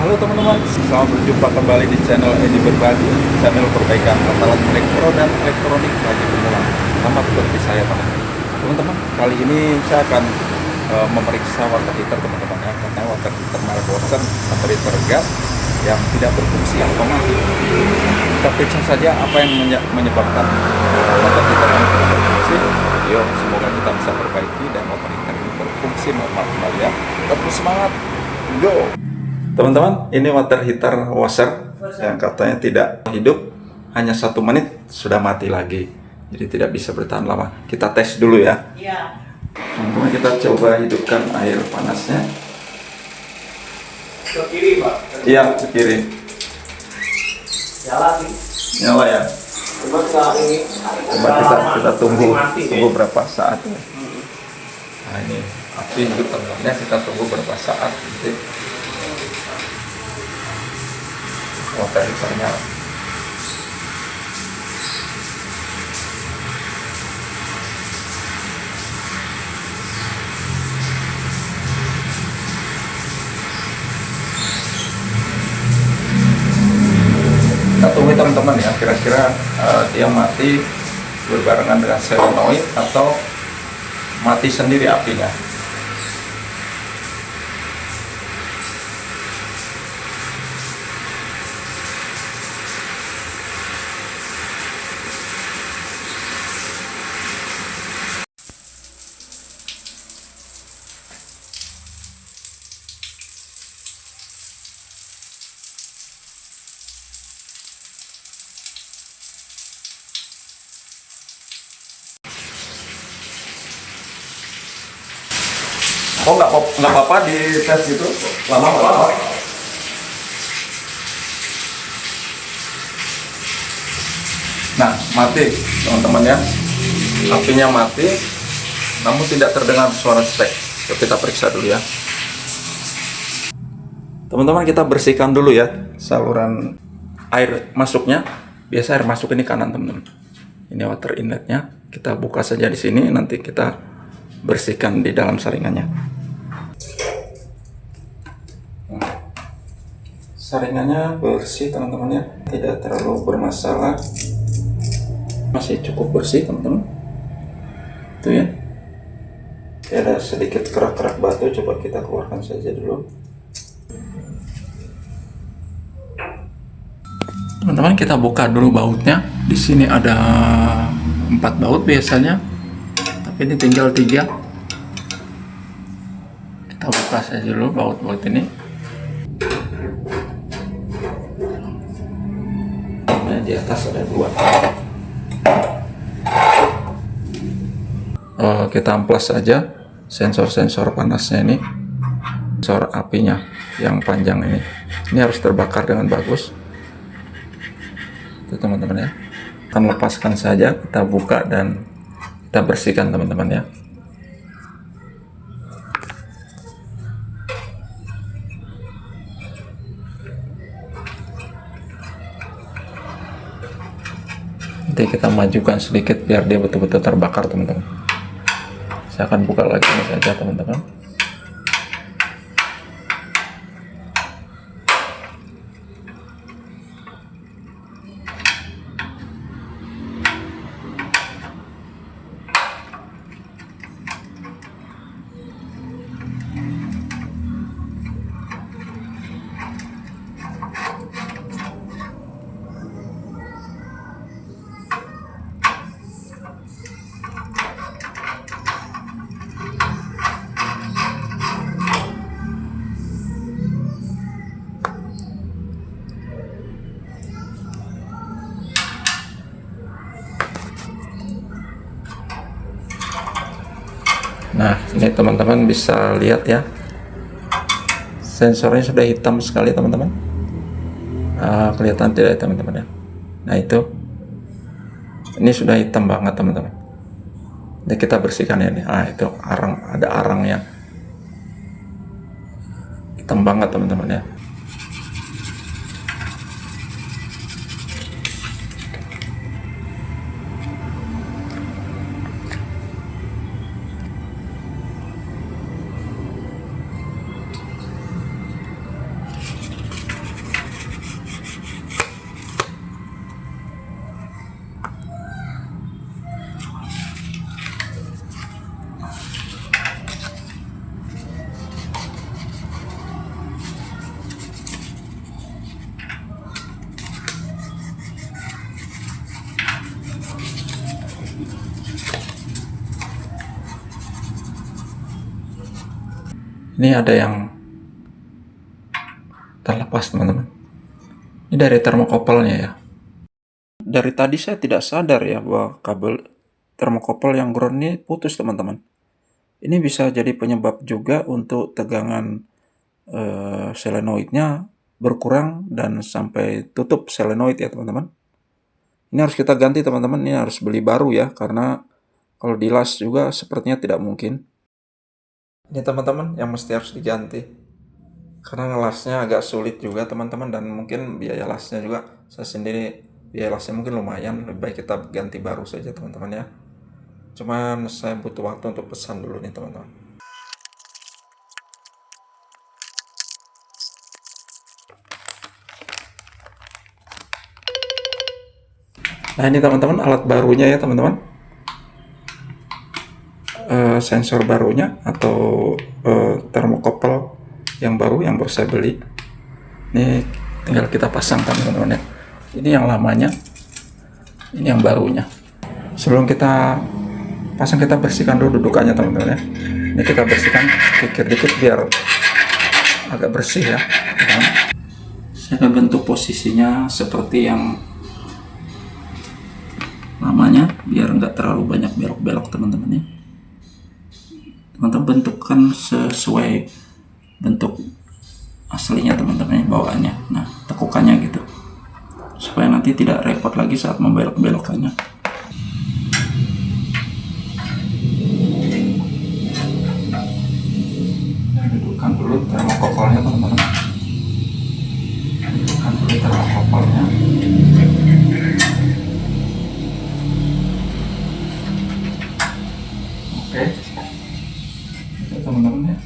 Halo teman-teman, selamat berjumpa kembali di channel Edi Berbagi, channel perbaikan alat elektro dan elektronik bagi pemula. Sama seperti saya teman-teman. Kali ini saya akan memeriksa water heater teman-teman ya, karena water heater merek Watson heater gas yang tidak berfungsi atau mati. Kita periksa saja apa yang menyebabkan water heater ini tidak berfungsi. Yuk, semoga kita bisa perbaiki dan water heater ini berfungsi normal kembali ya. Tetap semangat, go! Teman-teman, ini water heater washer yang katanya tidak hidup, hanya 1 menit sudah mati lagi. Jadi tidak bisa bertahan lama. Kita tes dulu ya. Iya. Teman-teman, kita coba hidupkan air panasnya. Ke kiri, Pak. Iya, ke kiri. Nyala sih. Nyala ya. Coba ini. Coba kita tunggu berapa saat. Nah, ini api hidup teman-teman ya. Kita tunggu berapa saat nanti. Water heaternya kita tunggu teman-teman ya, kira-kira dia mati berbarengan dengan solenoid atau mati sendiri apinya. Oh, nggak apa-apa di tes gitu lama nggak apa-apa. Nah, mati teman-teman ya, apinya mati namun tidak terdengar suara stek. Yuk kita periksa dulu ya teman-teman. Kita bersihkan dulu ya saluran air masuknya. Biasa air masuk ini kanan teman-teman, ini water inletnya. Kita buka saja di sini, nanti kita bersihkan di dalam saringannya. Saringannya bersih teman-teman ya, tidak terlalu bermasalah, masih cukup bersih teman-teman. Itu ya, ada sedikit kerak-kerak batu, coba kita keluarkan saja dulu. Teman-teman, kita buka dulu bautnya. Di sini ada 4 baut biasanya, tapi ini tinggal 3. Kita buka saja dulu baut-baut ini. Di atas ada 2. Kita amplas saja sensor-sensor panasnya ini, sensor apinya yang panjang ini harus terbakar dengan bagus. Itu teman-teman ya. Akan lepaskan saja, kita buka dan kita bersihkan teman-teman ya. Nanti kita majukan sedikit biar dia betul-betul terbakar teman-teman. Saya akan buka lagi ini saja teman-teman. Nah, ini teman-teman bisa lihat ya, sensornya sudah hitam sekali teman-teman. Kelihatan tidak teman-teman ya? Nah itu, ini sudah hitam banget teman-teman. Jadi kita bersihkan ya nih. Itu arang, ada arangnya, hitam banget teman-teman ya. Ini ada yang terlepas teman-teman. Ini dari termokopelnya ya. Dari tadi saya tidak sadar ya bahwa kabel termokopel yang ground ini putus teman-teman. Ini bisa jadi penyebab juga untuk tegangan solenoidnya berkurang dan sampai tutup solenoid ya teman-teman. Ini harus kita ganti teman-teman, ini harus beli baru ya, karena kalau dilas juga sepertinya tidak mungkin. Ini teman-teman yang mesti harus diganti, karena ngelasnya agak sulit juga teman-teman, dan mungkin biaya lasnya juga, saya sendiri biaya lasnya mungkin lumayan, lebih baik kita ganti baru saja teman-teman ya. Cuman saya butuh waktu untuk pesan dulu nih teman-teman. Nah ini teman-teman alat barunya ya teman-teman, sensor barunya atau termokopel yang baru yang saya beli. Ini tinggal kita pasangkan teman-teman ya. Ini yang lamanya, ini yang barunya. Sebelum kita pasang, kita bersihkan dulu dudukannya teman-teman ya. Ini kita bersihkan dikit-dikit biar agak bersih ya. Saya akan bentuk posisinya seperti yang lamanya biar nggak terlalu banyak belok-belok teman-teman ya. Teman-teman bentukkan sesuai bentuk aslinya teman-teman ya, bawaannya. Nah, tekukannya gitu supaya nanti tidak repot lagi saat membelok-belokannya. Dudukkan dulu termokopelnya teman-teman. Dudukkan dulu termokopelnya. Oke, teman-teman ya,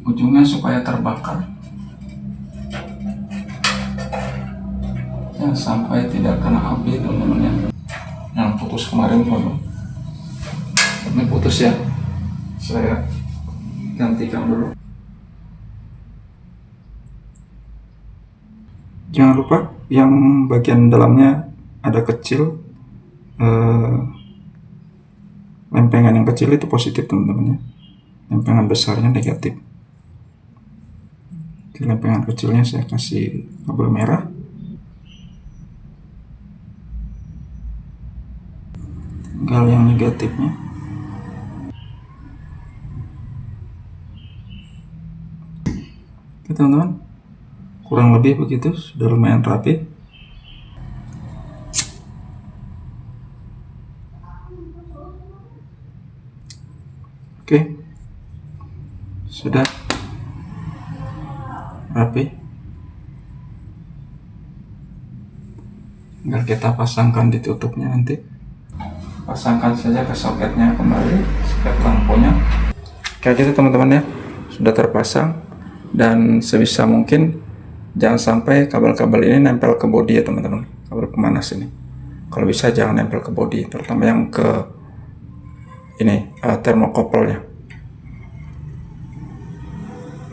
ujungnya supaya terbakar, ya, sampai tidak kena api teman-teman ya. Yang putus kemarin teman-teman, ini putus ya, saya gantikan dulu. Jangan lupa yang bagian dalamnya ada kecil, lempengan yang kecil itu positif teman-teman ya, lempengan besarnya negatif. Di lempengan kecilnya saya kasih kabel merah, tinggal yang negatifnya. Oke teman-teman, kurang lebih begitu, sudah lumayan rapi. Oke, sudah rapi. Tinggal kita pasangkan di tutupnya nanti. Pasangkan saja ke soketnya kembali, soket lampunya. Kayak gitu teman-teman ya, sudah terpasang. Dan sebisa mungkin jangan sampai kabel-kabel ini nempel ke bodi ya teman-teman, kabel pemanas ini. Kalau bisa jangan nempel ke bodi, terutama yang ke ini termokopelnya.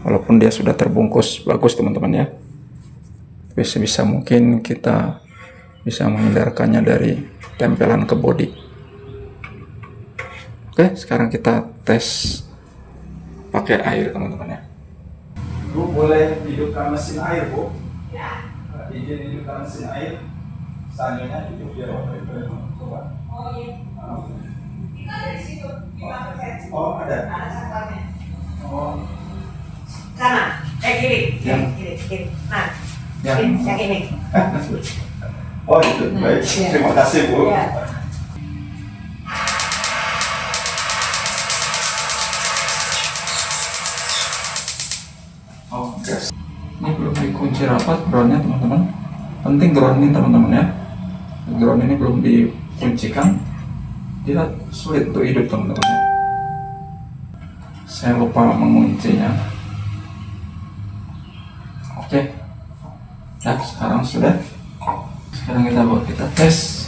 Walaupun dia sudah terbungkus bagus teman-teman ya, tapi sebisa mungkin kita bisa menghindarkannya dari tempelan ke bodi. Oke, sekarang kita tes pakai air teman-teman ya. Bu, boleh hidupkan mesin air, Bu? Ya. Izin hidupkan mesin air. Selanjutnya hidup biar waktu itu coba. Oh iya. Kita dari situ 5%. Oh ada. Ada sampelnya. Oh. Sana, kiri. Kiri. Nah, ya. Yang ini. Oh itu, baik. Ya. Terima kasih Bu. Ya. Oh, gas. Ini belum dikunci rapat groundnya teman-teman. Penting ground ini teman-teman ya. Ground ini belum dikuncikan, dia sulit untuk hidup teman-teman ya. Saya lupa menguncinya. Oke. Nah, sekarang sudah. Sekarang kita tes.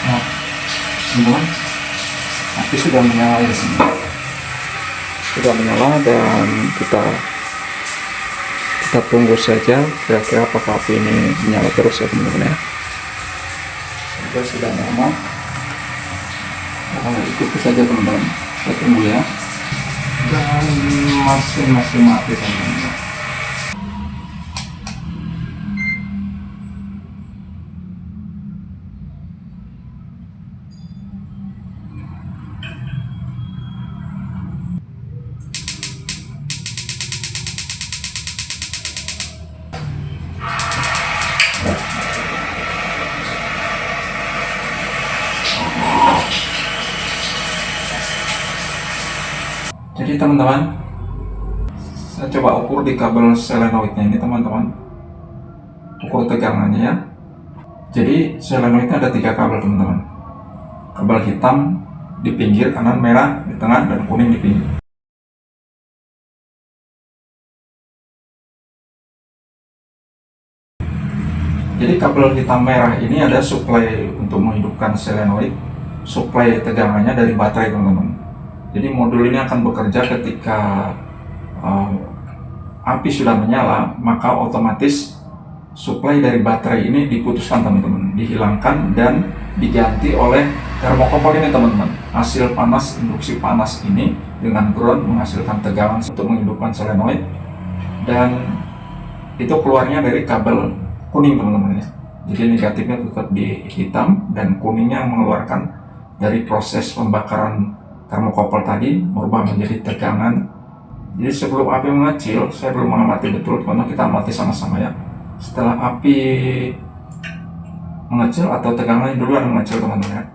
Nah, teman-teman, api sudah menyala di sini. Sudah menyala dan kita tunggu saja kira-kira apakah api ini menyala terus ya teman-teman ya. Oke, sudah normal. Ikuti saja teman-teman, kita tunggu ya. Dan masih mati teman-teman. Jadi teman-teman, saya coba ukur di kabel solenoidnya ini teman-teman, ukur tegangannya ya. Jadi solenoidnya ada 3 kabel teman-teman, kabel hitam di pinggir kanan, merah di tengah, dan kuning di pinggir. Jadi kabel hitam merah ini ada suplai untuk menghidupkan solenoid, suplai tegangannya dari baterai teman-teman. Jadi modul ini akan bekerja ketika api sudah menyala, maka otomatis suplai dari baterai ini diputuskan teman-teman, dihilangkan dan diganti oleh termokopel ini teman-teman. Hasil panas induksi panas ini dengan ground menghasilkan tegangan untuk menghidupkan solenoid, dan itu keluarnya dari kabel kuning teman-teman ya. Jadi negatifnya tetap di hitam dan kuningnya mengeluarkan dari proses pembakaran termokopel tadi merubah menjadi tegangan. Jadi sebelum api mengecil, saya belum mengamati betul, karena kita amati sama-sama ya. Setelah api mengecil atau tegangannya duluan mengecil teman-teman ya.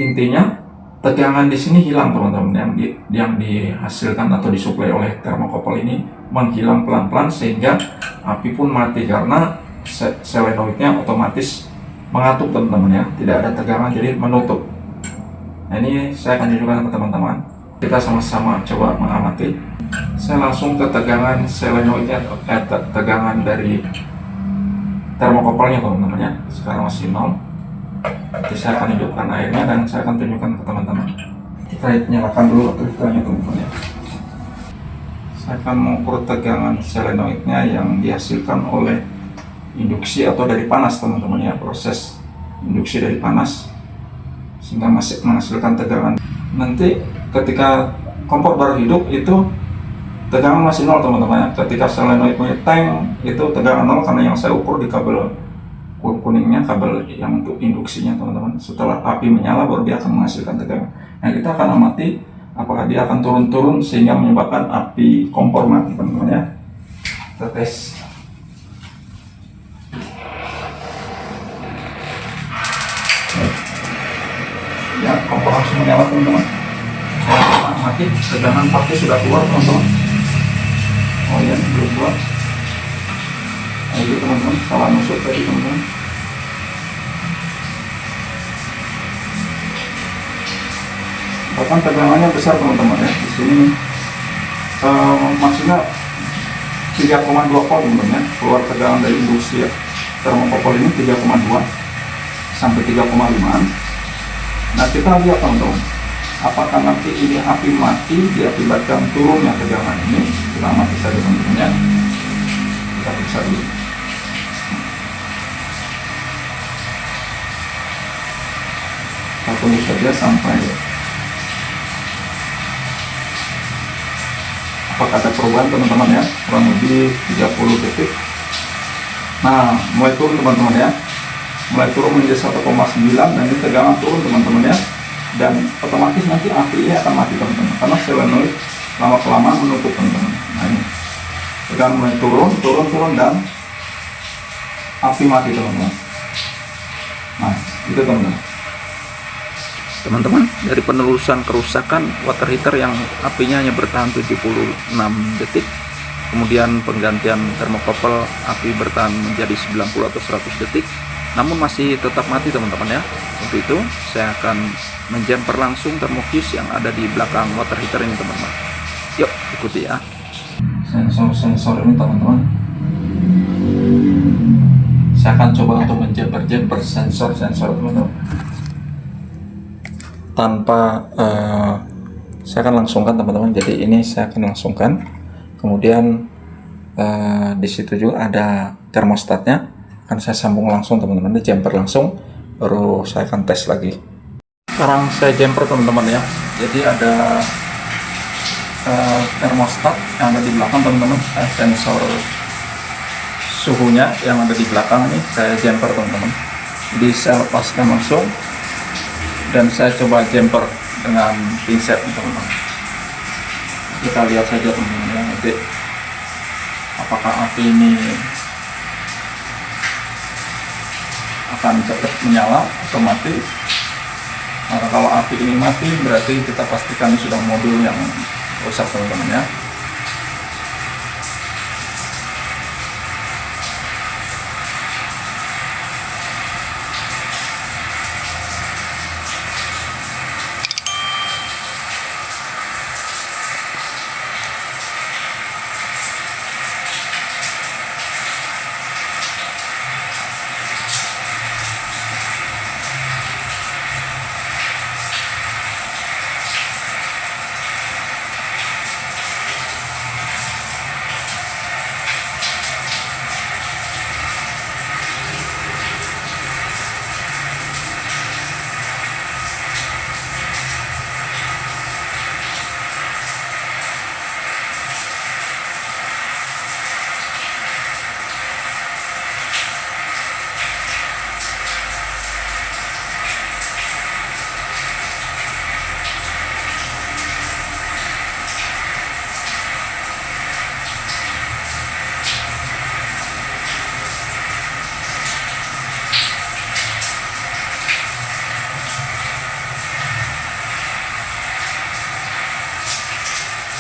Intinya tegangan di sini hilang teman-teman, yang dihasilkan atau disuplai oleh termokopel ini menghilang pelan-pelan sehingga api pun mati karena solenoidnya otomatis mengatuk teman-teman ya, tidak ada tegangan jadi menutup. Nah, ini saya akan tunjukkan ke teman-teman. Kita sama-sama coba mengamati. Saya langsung ke tegangan solenoidnya, tegangan dari termokopelnya teman-teman ya. Sekarang masih 0. Nanti saya akan hidupkan airnya dan saya akan tunjukkan ke teman-teman. Kita nyalakan dulu filternya teman-teman ya. Saya akan mengukur tegangan solenoidnya yang dihasilkan oleh induksi atau dari panas teman-teman ya, proses induksi dari panas sehingga masih menghasilkan tegangan. Nanti ketika kompor baru hidup itu tegangan masih 0 teman-teman ya. Ketika solenoid punya tank itu tegangan 0 karena yang saya ukur di kabel kuningnya, kabel yang untuk induksinya teman-teman. Setelah api menyala baru dia akan menghasilkan tegangan. Nah, kita akan amati apakah dia akan turun-turun sehingga menyebabkan api kompor mati teman-teman ya. Kita tes. Ya, kompor langsung menyala teman-teman. Mati, tegangan pasti sudah keluar teman-teman. Oh iya, belum keluar. Nah, itu teman-teman, salah nusuk tadi teman-teman. Bahkan tegangannya besar teman-teman ya. Di sini maksudnya 3,2 volt teman-teman ya. Keluar tegangan dari induksi ya. Termokopel ini 3,2 sampai 3,5. Nah, kita lihat teman-teman, apakah nanti ini api mati diakibatkan turunnya tegangan ini. Kita amati saja teman-teman ya. Kita periksa dulu. Kita tunggu saja sampai apakah ada perubahan teman-teman ya, kurang lebih 30 detik. Nah, mulai turun teman-teman ya, mulai turun menjadi 1,9 dan ini tegangan turun teman-teman ya, dan otomatis nanti api ini akan mati teman-teman karena solenoid lama-kelamaan menutup teman-teman. Nah, ini tegangan mulai turun dan api mati teman-teman. Nah, itu teman-teman, dari penelusuran kerusakan water heater yang apinya hanya bertahan 76 detik, kemudian penggantian termokopel api bertahan menjadi 90 atau 100 detik, namun masih tetap mati teman-teman ya. Untuk itu saya akan menjumper langsung termofuse yang ada di belakang water heater ini teman-teman. Yuk ikuti ya. Sensor ini teman-teman, saya akan coba untuk menjumper sensor teman-teman tanpa saya akan langsungkan teman-teman. Jadi ini saya akan langsungkan, kemudian di situ juga ada termostatnya, akan saya sambung langsung teman-teman, di jumper langsung baru saya akan tes lagi. Sekarang saya jumper teman-teman ya. Jadi ada termostat yang ada di belakang teman-teman, sensor suhunya yang ada di belakang ini saya jumper teman-teman. Jadi saya lepaskan langsung dan saya coba jumper dengan pinset teman-teman. Kita lihat saja teman-teman ya, nanti apakah api ini akan cepat menyala atau mati. Nah, kalau api ini mati berarti kita pastikan sudah modul yang rusak teman-teman ya.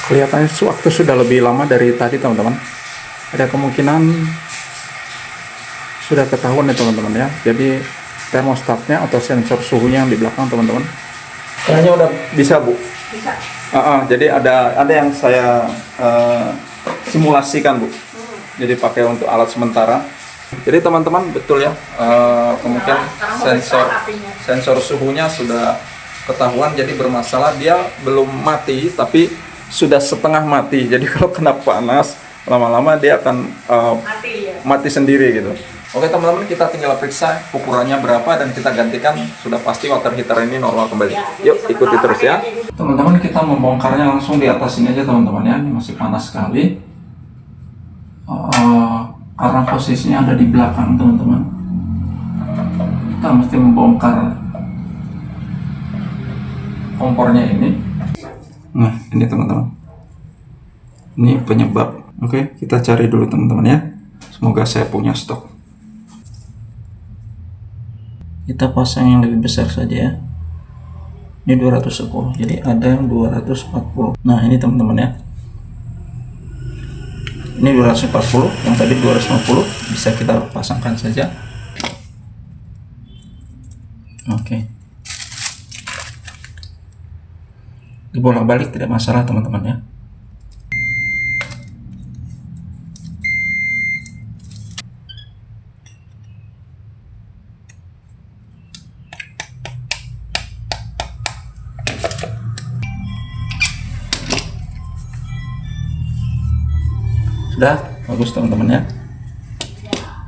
Kelihatannya waktu sudah lebih lama dari tadi teman-teman. Ada kemungkinan sudah ketahuan ya teman-teman ya. Jadi termostatnya atau sensor suhunya yang di belakang teman-teman. Kayaknya udah bisa Bu. Bisa. Jadi ada yang saya simulasikan Bu. Jadi pakai untuk alat sementara. Jadi teman-teman betul ya, kemungkinan sensor suhunya sudah ketahuan, jadi bermasalah. Dia belum mati tapi sudah setengah mati. Jadi kalau kena panas lama-lama dia akan mati sendiri gitu. Oke teman-teman, kita tinggal periksa ukurannya berapa dan kita gantikan. Sudah pasti water heater ini normal kembali. Yuk ikuti terus ya teman-teman. Kita membongkarnya langsung di atas ini aja teman-teman ya. Ini masih panas sekali karena posisinya ada di belakang teman-teman. Kita mesti membongkar kompornya ini. Nah ini teman-teman, ini penyebab. Oke, kita cari dulu teman-teman ya. Semoga saya punya stok. Kita pasang yang lebih besar saja ya. Ini 210, jadi ada yang 240. Nah ini teman-teman ya, ini 240, yang tadi 250. Bisa kita pasangkan saja. Oke, dibolak-balik tidak masalah teman-teman ya. Sudah bagus teman-teman ya,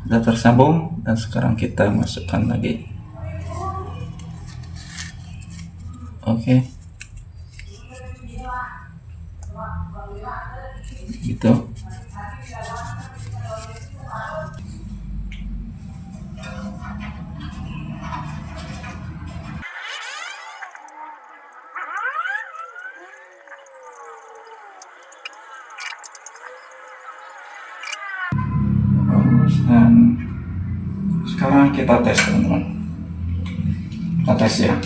sudah tersambung. Dan sekarang kita masukkan lagi. Oke, gitu. Dan sekarang kita tes teman-teman. Kita tes ya.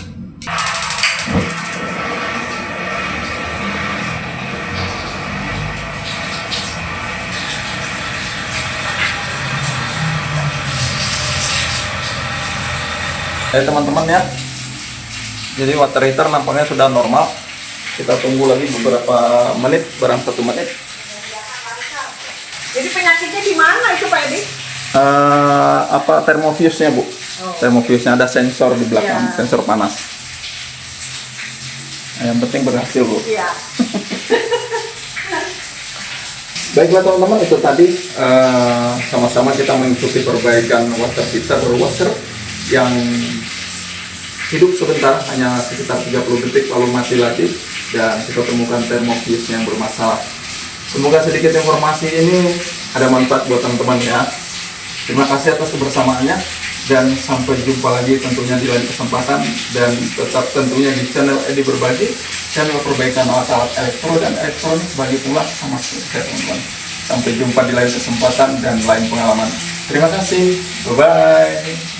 Teman-teman ya, jadi water heater nampaknya sudah normal. Kita tunggu lagi beberapa menit, barang 1 menit. Jadi penyakitnya di mana itu Pak Edi? Termofuse-nya Bu. Termofuse-nya ada sensor di belakang, sensor panas. Yang penting berhasil Bu. Iya. Baiklah teman-teman, itu tadi sama-sama kita mengikuti perbaikan water heater washer yang hidup sebentar, hanya sekitar 30 detik lalu mati lagi, dan kita temukan termofuse yang bermasalah. Semoga sedikit informasi ini ada manfaat buat teman-teman ya. Terima kasih atas kebersamaannya, dan sampai jumpa lagi tentunya di lain kesempatan, dan tetap tentunya di channel Edi Berbagi, channel perbaikan alat-alat elektro dan elektronik bagi pula sama saya teman-teman. Sampai jumpa di lain kesempatan dan lain pengalaman. Terima kasih, bye-bye.